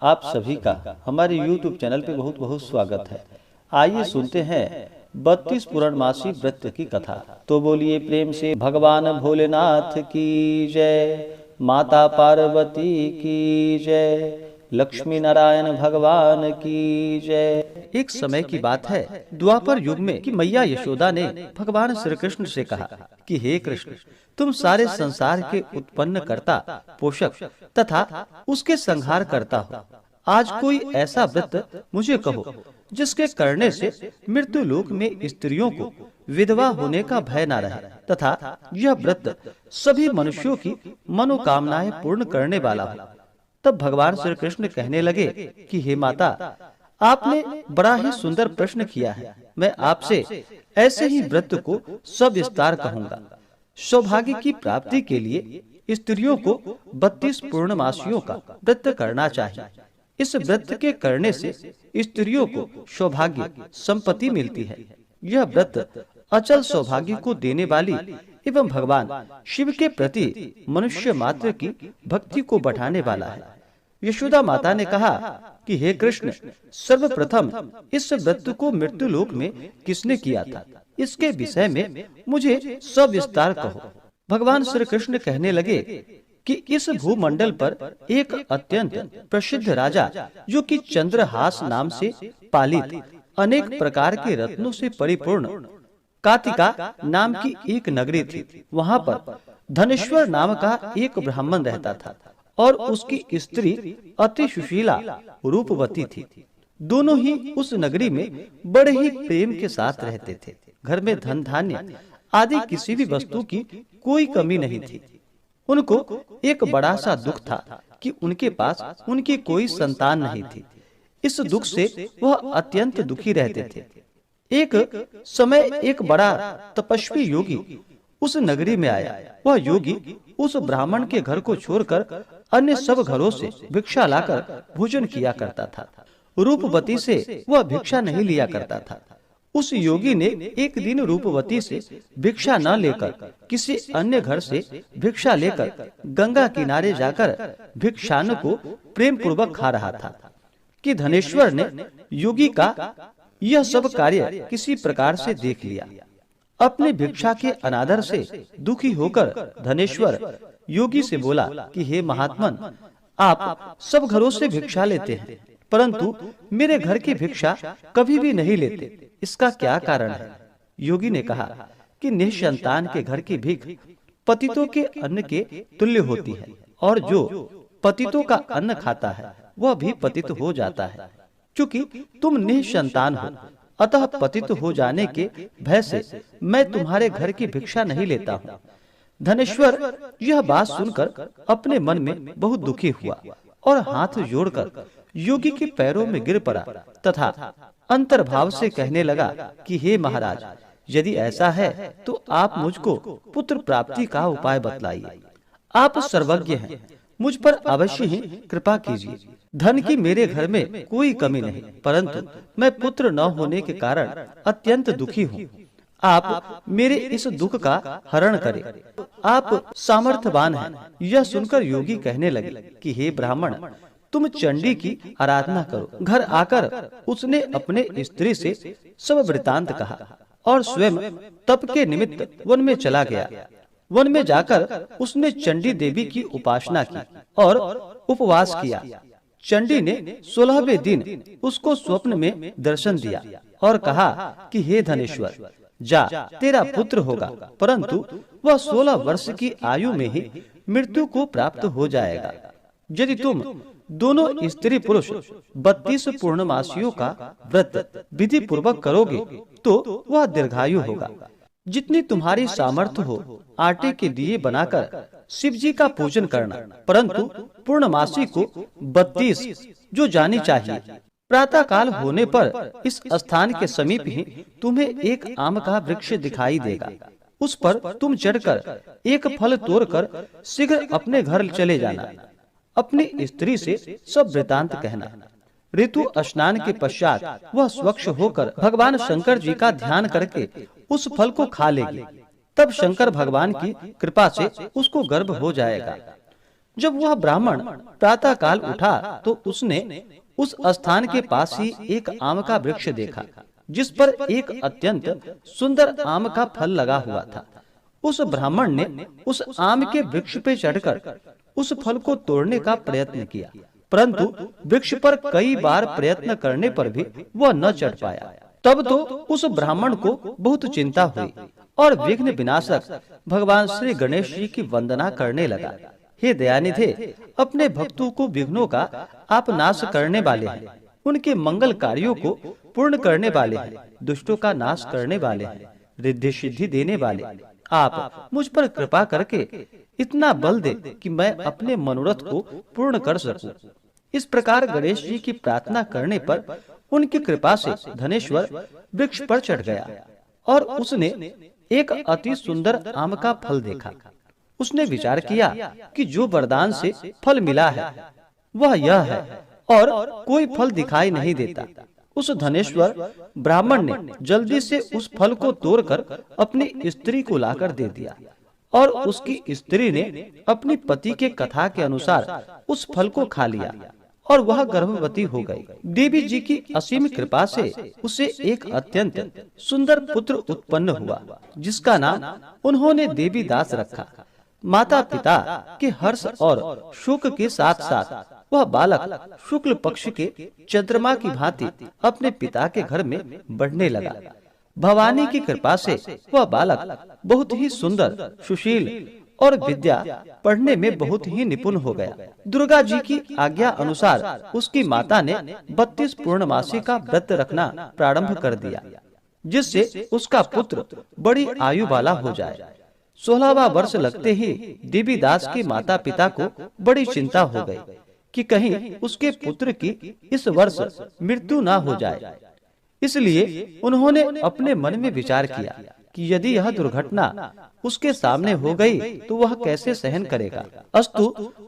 आप सभी का हमारे YouTube चैनल पे बहुत बहुत स्वागत है। आइए सुनते हैं 32 पूर्णमासी व्रत की कथा। तो बोलिए प्रेम से भगवान भोलेनाथ की जय, माता पार्वती की जय, लक्ष्मी नारायण भगवान की जय। एक समय की बात है, द्वापर युग में कि मैया यशोदा ने भगवान श्री कृष्ण से कहा कि हे कृष्ण, तुम सारे संसार के उत्पन्न करता, पोषक तथा उसके संहार करता हो। आज कोई ऐसा व्रत मुझे कहो जिसके करने से मृत्यु लोक में स्त्रियों को विधवा होने का भय न रहे तथा यह व्रत सभी मनुष्यों की मनोकामनाएं पूर्ण करने वाला हो। तब भगवान श्री कृष्ण कहने लगे कि हे माता, आपने बड़ा ही सुंदर प्रश्न किया है। मैं आपसे ऐसे ही व्रत को सविस्तार कहूंगा। सौभाग्य की प्राप्ति के लिए स्त्रियों को 32 पूर्णमासियों का व्रत करना चाहिए। इस व्रत के करने से स्त्रियों को सौभाग्य संपत्ति मिलती है। यह व्रत अचल सौभाग्य को देने वाली एवं भगवान शिव के प्रति मनुष्य मात्र की भक्ति को बढ़ाने वाला है। यशोदा माता ने कहा कि हे कृष्ण, सर्वप्रथम इस व्रत को मृत्यु लोक में किसने किया था, इसके विषय में मुझे सविस्तार कहो। भगवान श्री कृष्ण कहने लगे कि इस भूमंडल पर एक अत्यंत प्रसिद्ध राजा, जो कि चंद्रहास नाम से पालित अनेक प्रकार के रत्नों से परिपूर्ण कातिका नाम की एक नगरी थी। वहाँ पर धनेश्वर नाम का एक ब्राह्मण रहता था और उसकी स्त्री अति सुशीला रूपवती थी। दोनों ही उस नगरी में बड़े ही प्रेम के साथ रहते थे। घर में धन धान्य आदि किसी भी वस्तु की कोई कमी नहीं थी। उनको एक बड़ा सा दुख था कि उनके पास उनकी कोई संतान नहीं थी। इस दुख से वह अत्यंत दुखी रहते थे। एक समय एक बड़ा तपस्वी योगी उस नगरी में आया। वह योगी उस ब्राह्मण के घर को छोड़कर अन्य सब घरों से भिक्षा लाकर भोजन किया करता था। रूपवती से वह भिक्षा नहीं लिया करता था। उस योगी ने एक दिन रूपवती से भिक्षा न लेकर किसी अन्य घर से भिक्षा लेकर गंगा किनारे जाकर भिक्षान्न को प्रेम पूर्वक खा रहा था कि धनेश्वर ने योगी का यह सब कार्य किसी प्रकार से देख लिया। अपने भिक्षा के अनादर से दुखी होकर धनेश्वर योगी से बोला कि हे महात्मन, आप सब घरों से भिक्षा लेते हैं, परंतु मेरे घर की भिक्षा कभी भी नहीं लेते। इसका क्या कारण है? योगी ने कहा कि निसंतान के घर की भीख पतितों के अन्न के तुल्य होती है, और जो पतितों का अन्न खाता है वह भी पतित हो जाता है। क्योंकि तुम निसंतान हो, अतः पतित हो जाने के भय से मैं तुम्हारे घर की भिक्षा नहीं लेता हूँ। धनेश्वर यह बात सुनकर अपने मन में बहुत दुखी हुआ और हाथ जोड़कर योगी के पैरों में गिर पड़ा तथा अंतर्भाव से कहने लगा कि हे महाराज, यदि ऐसा है तो आप मुझको पुत्र प्राप्ति का उपाय बतलाइए। आप सर्वज्ञ हैं, मुझ पर अवश्य ही कृपा कीजिए। धन की मेरे घर में कोई कमी नहीं, परंतु मैं पुत्र न होने के कारण अत्यंत दुखी हूँ। आप मेरे इस दुख का हरण करें। आप सामर्थ्यवान हैं। यह सुनकर योगी कहने लगे कि हे ब्राह्मण, तुम चंडी की आराधना करो। घर आकर उसने अपने स्त्री से सब वृतांत कहा और स्वयं तप के निमित्त वन में चला गया। वन में जाकर उसने चंडी देवी की उपासना की और उपवास किया। चंडी ने 16वें दिन उसको स्वप्न में दर्शन दिया और कहा कि हे धनेश्वर, जा, तेरा पुत्र होगा, परंतु वह 16 वर्ष की आयु में ही मृत्यु को प्राप्त हो जाएगा। यदि तुम दोनों स्त्री पुरुष 32 पूर्णमासियों का व्रत विधि पूर्वक करोगे तो वह दीर्घायु होगा। जितनी तुम्हारी सामर्थ्य हो, आटे के दिए बनाकर शिव जी का पूजन करना, परंतु पूर्णमासी को 32 जो जानी चाहिए। प्रातः काल होने पर इस स्थान के समीप ही तुम्हें एक आम का वृक्ष दिखाई देगा। उस पर तुम चढ़कर एक फल तोड़कर शीघ्र अपने घर चले जाना। अपनी स्त्री से सब वृतांत कहना। ऋतु स्नान के पश्चात वह स्वच्छ होकर भगवान शंकर जी का ध्यान करके उस फल को खा लेगी। तब शंकर भगवान की कृपा से उसको गर्भ हो जाएगा। जब वह ब्राह्मण प्रातः काल उठा तो उसने उस स्थान के पास ही एक आम का वृक्ष देखा, जिस पर एक अत्यंत सुंदर आम का फल लगा हुआ था। उस ब्राह्मण ने उस आम के वृक्ष पे चढ़कर उस फल को तोड़ने का प्रयत्न किया, परंतु वृक्ष पर कई बार प्रयत्न करने पर भी वह न चढ़ पाया। तब तो उस ब्राह्मण को बहुत चिंता हुई और विघ्न विनाशक भगवान श्री गणेश जी की वंदना करने लगा। हे दयानिधे, अपने भक्तों को विघ्नों का आप नाश करने वाले हैं, उनके मंगल कार्यों को पूर्ण करने वाले हैं, दुष्टों का नाश करने वाले हैं, रिद्धि सिद्धि देने वाले। आप मुझ पर कृपा करके इतना बल दे कि मैं अपने मनोरथ को पूर्ण कर सकूं। इस प्रकार गणेश जी की प्रार्थना करने पर उनकी कृपा से धनेश्वर वृक्ष पर चढ़ गया और उसने एक अति सुंदर आम का फल देखा। उसने विचार किया कि जो वरदान से फल मिला है वह यह है और कोई फल दिखाई नहीं देता। उस धनेश्वर ब्राह्मण ने जल्दी से उस फल को तोड़कर अपनी स्त्री को लाकर दे दिया और उसकी स्त्री ने अपनी पति के कथा के अनुसार उस फल को खा लिया और वह गर्भवती हो गई। देवी जी की असीम कृपा से उसे एक अत्यंत सुंदर पुत्र उत्पन्न हुआ, जिसका नाम उन्होंने देवी दास रखा। माता पिता के हर्ष और शोक के साथ साथ वह बालक शुक्ल पक्ष के चंद्रमा की भांति अपने पिता के घर में बढ़ने लगा। भवानी की कृपा से वह बालक बहुत ही सुंदर, सुशील और विद्या पढ़ने में बहुत ही निपुण हो गया। दुर्गा जी की आज्ञा अनुसार उसकी माता ने 32 पूर्णमासी का व्रत रखना प्रारंभ कर दिया, जिससे उसका पुत्र बड़ी आयु वाला हो जाए। 16वां वर्ष लगते ही देवी दास के माता पिता को बड़ी चिंता हो गई कि कहीं उसके पुत्र की इस वर्ष मृत्यु ना हो जाए। इसलिए उन्होंने अपने मन में विचार किया कि यदि यह दुर्घटना उसके सामने हो गई तो वह कैसे सहन करेगा। अस्तु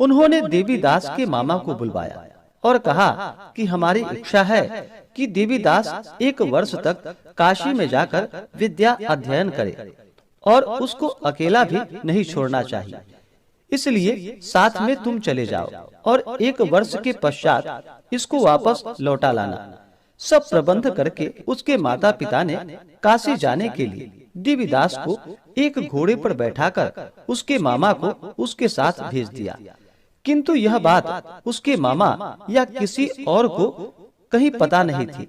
उन्होंने देवी दास के मामा को बुलवाया और कहा कि हमारी इच्छा है कि देवी दास 1 वर्ष तक काशी में जाकर विद्या अध्ययन करे और उसको अकेला भी नहीं छोड़ना चाहिए। इसलिए साथ में तुम चले जाओ और 1 वर्ष के पश्चात इसको वापस लौटा लाना। सब प्रबंध करके उसके माता पिता ने काशी जाने के लिए देवीदास को एक घोड़े पर बैठाकर उसके मामा को उसके साथ भेज दिया। किंतु यह बात उसके मामा या किसी और को कहीं पता नहीं थी।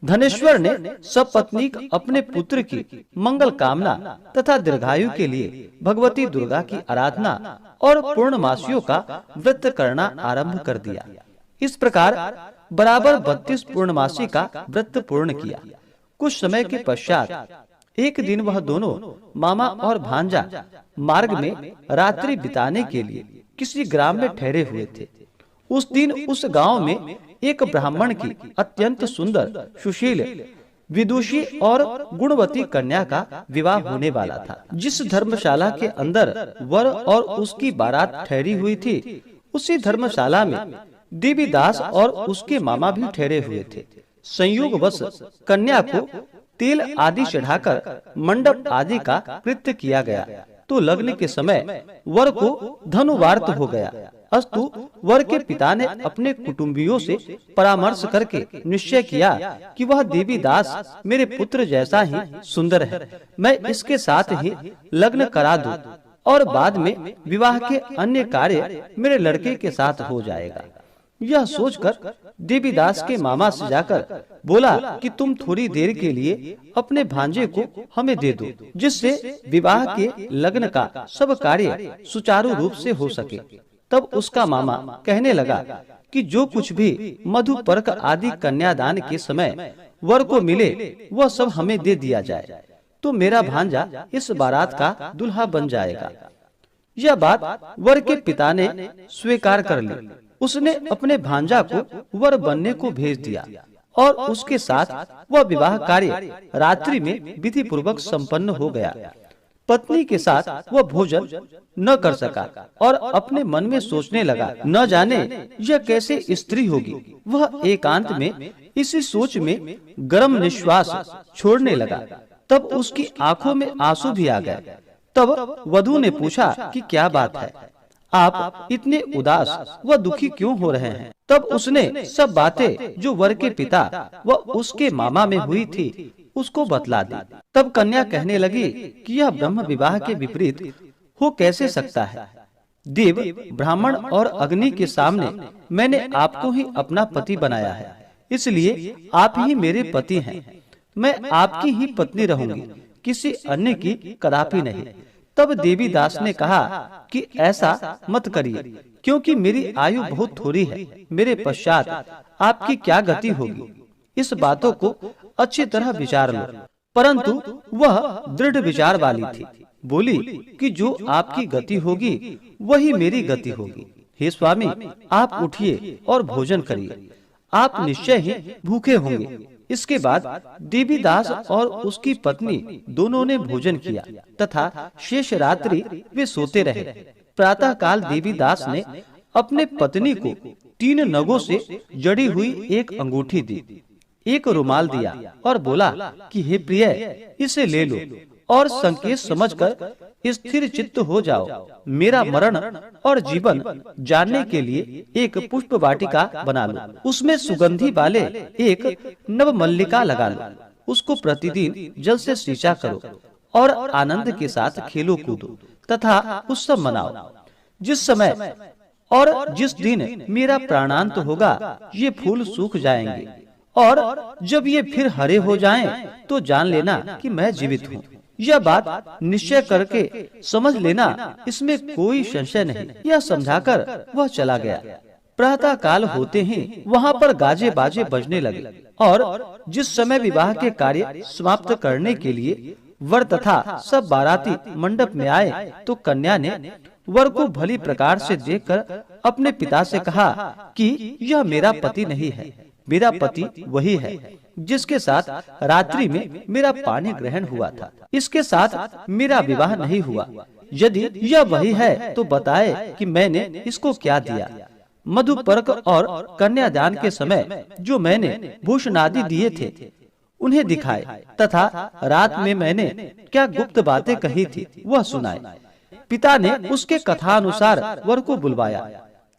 धनेश्वर ने सपत्नीक अपने पुत्र की मंगल कामना तथा दीर्घायु के लिए भगवती दुर्गा की आराधना और पूर्णमासियों का व्रत करना आरंभ कर दिया। इस प्रकार बराबर 32 पूर्णमासी का व्रत पूर्ण किया। कुछ समय के पश्चात एक दिन वह दोनों मामा और भांजा मार्ग में रात्रि बिताने के लिए किसी ग्राम में ठहरे हुए थे। उस दिन उस गांव में एक ब्राह्मण की अत्यंत सुंदर, सुशील, विदुषी और गुणवती कन्या का विवाह होने वाला था। जिस धर्मशाला के अंदर वर और उसकी बारात ठहरी हुई थी, उसी धर्मशाला में देवीदास और उसके मामा भी ठहरे हुए थे। संयोगवश कन्या को तेल आदि चढ़ाकर मंडप आदि का कृत्य किया गया तो लग्न के समय वर को धनुवार्त हो गया। अस्तु वर के पिता ने अपने कुटुंबियों से परामर्श करके निश्चय किया कि वह देवीदास मेरे पुत्र जैसा ही सुंदर है, मैं इसके साथ ही लग्न करा दूं और बाद में विवाह के अन्य कार्य मेरे लड़के के साथ हो जाएगा। यह सोचकर देवीदास के मामा से जाकर बोला कि तुम थोड़ी देर के लिए अपने भांजे को हमें दे दो, जिससे विवाह के लग्न का सब कार्य सुचारू रूप से हो सके। तब उसका मामा कहने लगा कि जो कुछ भी मधुपर्क आदि कन्यादान के समय वर को मिले वह सब हमें दे दिया जाए, तो मेरा भांजा इस बारात का दुल्हा बन जाएगा। यह बात वर के पिता ने स्वीकार कर ली। उसने अपने भांजा को वर बनने को भेज दिया और उसके साथ वह विवाह कार्य रात्रि में विधि पूर्वक संपन्न हो गया। पत्नी के साथ वह भोजन न कर सका और अपने मन में सोचने लगा, न जाने यह कैसे स्त्री होगी। वह एकांत में इसी सोच में गर्म निश्वास छोड़ने लगा। तब उसकी आंखों में आंसू भी आ गए। तब वधू ने पूछा कि क्या बात है, आप इतने उदास व दुखी क्यों हो रहे हैं? तब उसने सब बातें जो वर के पिता व उसके मामा में हुई थी उसको बतला दी। तब कन्या कहने लगी कि यह ब्रह्म विवाह के विपरीत हो कैसे सकता है? देव, ब्राह्मण और अग्नि के सामने मैंने आपको ही अपना पति बनाया है, इसलिए आप ही मेरे पति हैं। मैं आपकी ही पत्नी रहूंगी, किसी अन्य की कदापि नहीं। तब देवी दास ने कहा कि ऐसा मत करिए, क्योंकि मेरी आयु बहुत थोड़ी है। मेरे पश्चात आपकी क्या गति होगी, इस बातों को अच्छी तरह विचार लो। परंतु वह दृढ़ विचार वाली थी, बोली कि जो आपकी गति होगी वही मेरी गति होगी। हे स्वामी, आप उठिए और भोजन करिए, आप निश्चय ही भूखे होंगे। इसके बाद देवीदास और उसकी पत्नी दोनों ने भोजन किया तथा शेष रात्रि वे सोते रहे। प्रातः काल देवीदास ने अपने पत्नी को 3 नगों से जड़ी हुई एक अंगूठी दी, एक रुमाल दिया और बोला कि हे प्रिय, इसे ले लो और संकेत समझकर स्थिर चित्त हो जाओ। मेरा मरण और जीवन जानने के लिए एक पुष्प वाटिका बना लो, उसमें सुगंधी वाले एक नव मल्लिका लगा लो, उसको प्रतिदिन जल से सींचा करो और आनंद के साथ खेलो कूदो तथा उत्सव मनाओ। जिस समय और जिस दिन मेरा प्राणांत होगा, ये फूल सूख जाएंगे और जब ये फिर हरे हो जाएं, तो जान लेना कि मैं जीवित हूँ। यह बात निश्चय करके समझ लेना, इसमें कोई संशय नहीं। यह समझाकर वह चला गया। प्रातः काल होते ही वहाँ पर गाजे बाजे बजने लगे और जिस समय विवाह के कार्य समाप्त करने के लिए वर तथा सब बाराती मंडप में आए, तो कन्या ने वर को भली प्रकार से देखकर अपने पिता से कहा कि यह मेरा पति नहीं है, मेरा पति वही है जिसके साथ रात्रि में मेरा पानी ग्रहण हुआ था। इसके साथ मेरा विवाह नहीं हुआ। यदि यह वही है तो बताए कि मैंने इसको क्या दिया। मधुपर्क और कन्यादान के समय जो मैंने भूषण आदि दिए थे उन्हें दिखाए तथा रात में मैंने क्या गुप्त बातें कही थी वह सुनाए। पिता ने उसके कथानुसार वर को बुलवाया।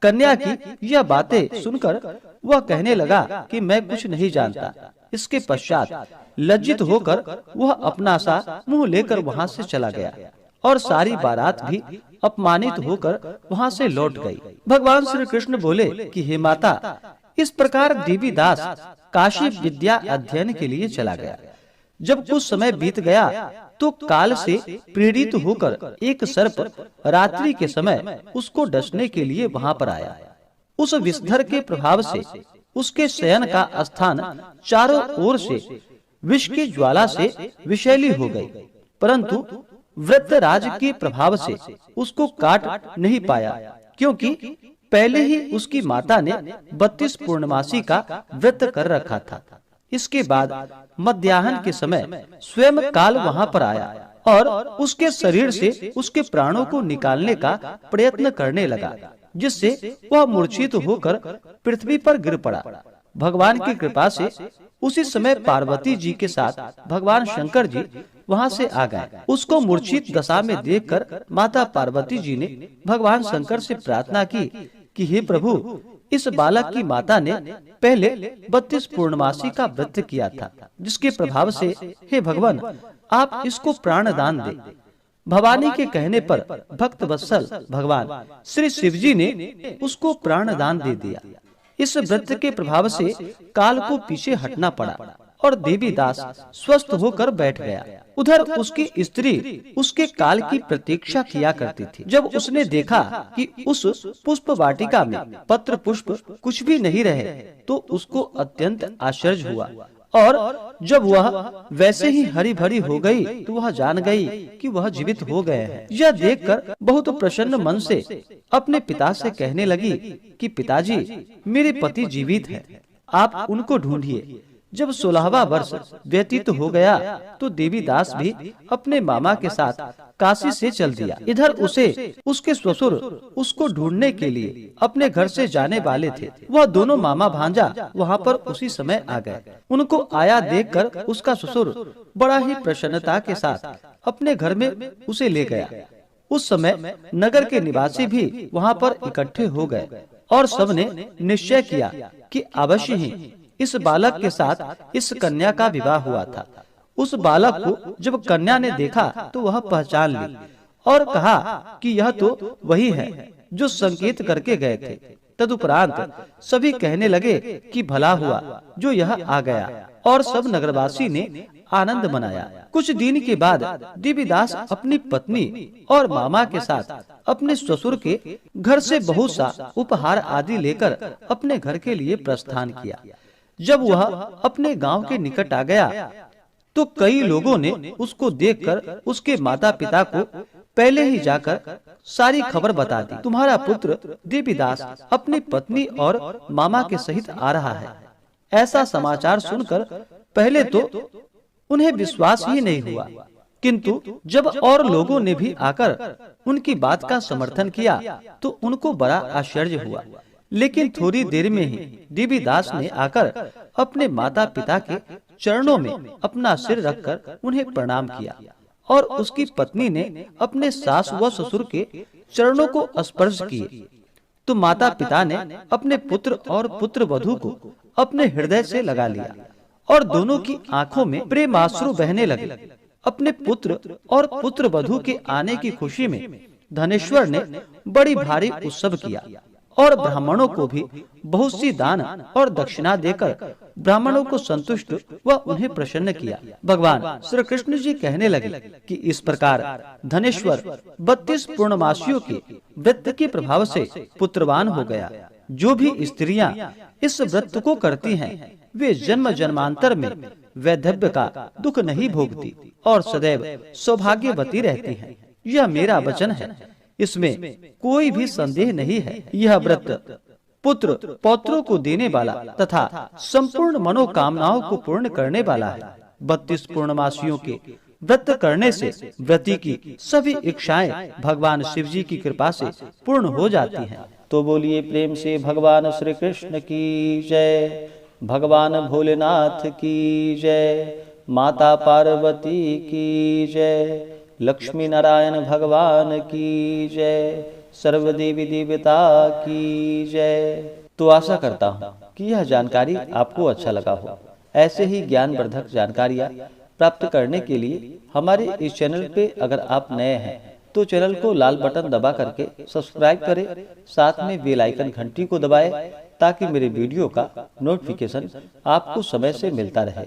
कन्या की यह बातें सुनकर वह कहने लगा कि मैं कुछ नहीं जानता। इसके पश्चात लज्जित होकर वह अपना सा मुंह लेकर वहाँ से चला गया और सारी बारात भी अपमानित होकर वहाँ से लौट गई। भगवान श्री कृष्ण बोले कि हे माता, इस प्रकार देवीदास काशी विद्या अध्ययन के लिए चला गया। जब कुछ समय बीत गया तो काल से प्रेरित होकर एक सर्प रात्रि के समय उसको डसने के लिए वहाँ पर आया। उस विषधर के प्रभाव से उसके शयन का स्थान चारों ओर से विष की ज्वाला से विषैली हो गई, परंतु वृत्रराज के प्रभाव से उसको काट नहीं पाया, क्योंकि पहले ही उसकी माता ने 32 पूर्णमासी का व्रत कर रखा था। इसके बाद मध्याह्न के समय स्वयं काल वहाँ पर आया और उसके शरीर से उसके प्राणों को निकालने का प्रयत्न करने लगा, जिससे वह मूर्छित होकर पृथ्वी पर गिर पड़ा। भगवान की कृपा से उसी समय पार्वती जी के साथ भगवान शंकर जी वहाँ से आ गए। उसको मूर्छित दशा में देखकर माता पार्वती जी ने भगवान शंकर से प्रार्थना की कि हे प्रभु, इस बालक की माता ने पहले 32 पूर्णमासी का व्रत किया था, जिसके प्रभाव से हे भगवान आप इसको प्राण दान दे। भवानी के कहने पर भक्त वत्सल भगवान श्री शिव जी ने उसको प्राण दान दे दिया। इस व्रत के प्रभाव से काल को पीछे हटना पड़ा और देवीदास स्वस्थ होकर बैठ गया। उधर उसकी स्त्री उसके काल की प्रतीक्षा किया करती थी। जब उसने देखा कि उस पुष्प वाटिका में पत्र पुष्प कुछ भी नहीं रहे, तो उसको अत्यंत आश्चर्य हुआ और जब वह वैसे ही हरी भरी हो गई तो वह जान गई कि वह जीवित हो गए हैं। यह देखकर बहुत प्रसन्न मन से अपने पिता से कहने लगी कि पिताजी, मेरे पति जीवित हैं, आप उनको ढूंढिए। जब 16वां वर्ष व्यतीत हो गया तो देवीदास भी अपने मामा के साथ काशी से चल दिया। इधर उसे उसके ससुर उसको ढूंढने के लिए अपने घर से जाने वाले थे। वह दोनों मामा भांजा वहाँ पर उसी समय आ गए। उनको आया देखकर उसका ससुर बड़ा ही प्रसन्नता के साथ अपने घर में उसे ले गया। उस समय नगर के निवासी भी वहाँ पर इकट्ठे हो गए और सबने निश्चय किया कि अवश्य ही इस बालक के साथ इस कन्या का विवाह हुआ था। उस बालक को जब कन्या ने देखा तो वह पहचान ली और कहा कि यह तो वही है जो संकेत करके गए थे। तदुपरांत सभी कहने लगे कि भला हुआ जो यह आ गया, और सब नगरवासी ने आनंद मनाया। कुछ दिन के बाद देवीदास अपनी पत्नी और मामा के साथ अपने ससुर के घर से बहुत सा उपहार आदि लेकर अपने घर के लिए प्रस्थान किया। जब वह अपने गांव के निकट आ गया तो कई लोगों ने उसको देखकर उसके माता पिता को पहले ही जाकर सारी खबर बता दी। तुम्हारा पुत्र देवीदास अपनी पत्नी और मामा के सहित आ रहा है। ऐसा समाचार सुनकर पहले तो उन्हें विश्वास ही नहीं हुआ, किंतु जब और लोगों ने भी आकर उनकी बात का समर्थन किया तो उनको बड़ा आश्चर्य हुआ। लेकिन थोड़ी देर में ही देवीदास ने आकर अपने माता पिता के चरणों में अपना सिर रखकर उन्हें प्रणाम किया और उसकी पत्नी ने अपने सास व ससुर के चरणों को स्पर्श किए तो माता पिता ने अपने पुत्र और पुत्र वधू को अपने हृदय से लगा लिया और दोनों की आंखों में प्रेमाश्रु बहने लगे। अपने पुत्र और पुत्र वधू के आने की खुशी में धनेश्वर ने बड़ी भारी उत्सव किया और ब्राह्मणों को भी बहुत सी दान और दक्षिणा देकर ब्राह्मणों को संतुष्ट व उन्हें प्रसन्न किया। भगवान श्री कृष्ण जी कहने लगे कि इस प्रकार धनेश्वर 32 पूर्णमासियों के व्रत के प्रभाव से पुत्रवान हो गया। जो भी स्त्रियां इस व्रत को करती हैं वे जन्म जन्मांतर में वैधव्य का दुख नहीं भोगती और सदैव सौभाग्यवती रहती हैं। यह मेरा वचन है, इसमें कोई भी संदेह नहीं है। यह व्रत पुत्र पौत्रों को देने वाला तथा संपूर्ण मनोकामनाओं को पूर्ण करने वाला है। 32 पूर्णमासियों के व्रत करने से व्रती की सभी इच्छाएं भगवान शिव जी की कृपा से पूर्ण हो जाती हैं। तो बोलिए प्रेम से भगवान श्री कृष्ण की जय, भगवान भोलेनाथ की जय, माता पार्वती की जय, लक्ष्मी नारायण भगवान की जय, सर्व देवी देवता की जय। तो आशा करता हूँ कि यह जानकारी आपको अच्छा लगा हो। ऐसे ही ज्ञानवर्धक जानकारियाँ प्राप्त करने के लिए हमारे इस चैनल पे अगर आप नए हैं तो चैनल को लाल बटन दबा करके सब्सक्राइब करें, साथ में बेल आइकन घंटी को दबाएं ताकि मेरे वीडियो का नोटिफिकेशन आपको समय से मिलता रहे।